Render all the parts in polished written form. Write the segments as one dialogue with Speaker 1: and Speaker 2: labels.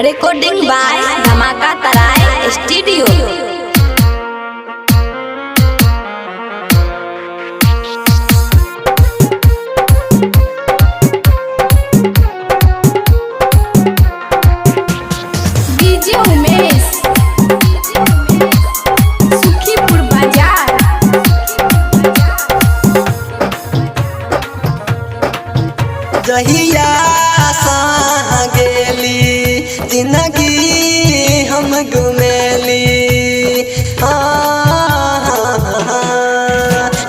Speaker 1: Recording by धमाका तराई studio. DJ Umesh Sukhipur बाजार।
Speaker 2: जहिया गेली जिंदगी हम घुमेली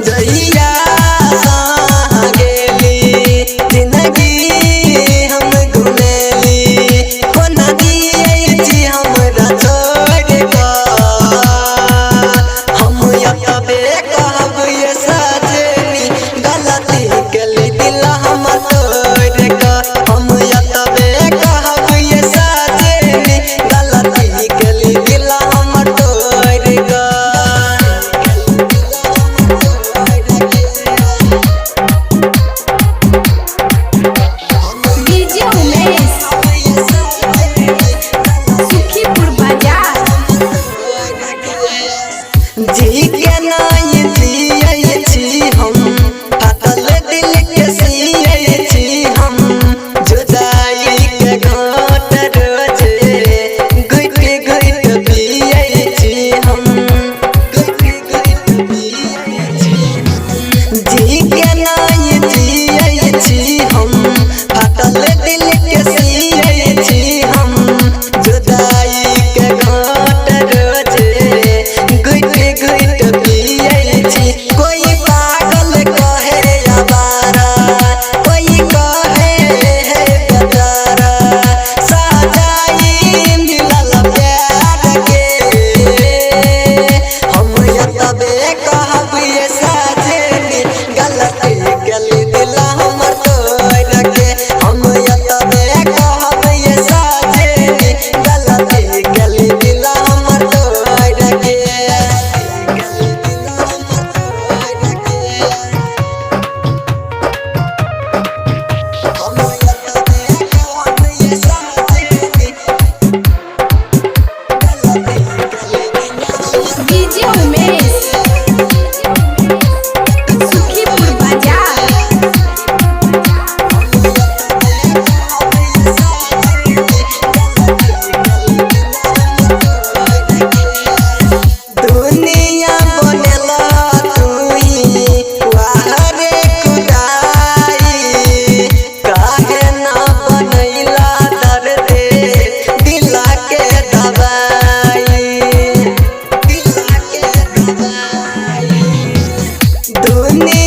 Speaker 2: जहिया गेली जिंदगी हम घुमेली हो नदी हमरा छोड़ हम यतबे कहब ये सजनी गलती गली दिल हमर तोड़ हम यतबे कहब ये सजनी गलती गली दिल हमर तोड़
Speaker 1: डीजे उमेश सुखीपुर बाजार।
Speaker 2: जी के नहीं जिये छी हम फाटल दिल के सिये छी हम जुदाई के घाट रोजे घुट घुट पिये छी हम घुट घुट पिये छी जी के नहीं जिये छी हम फाटल दिल के सिये छी हम जुदाई के घाट रोजे घुट घुट पिये छी कोई पागल कहे आवारा कोई कहे है बेचारा सजाई मिलल प्यार के हम यतबे कहब ये सजनी गलती गली दिल हमर तोड़ के हम यतबे कहब ये सजनी गलती गली दिल हमर तोड़ के
Speaker 1: डीजे उमेश सुखीपुर बाजार।
Speaker 2: दुनिया बनेला तुई वाहरे खुदाई काहे ना बनैला दर्द दिला के दवाई दिला के दवाई दुनिया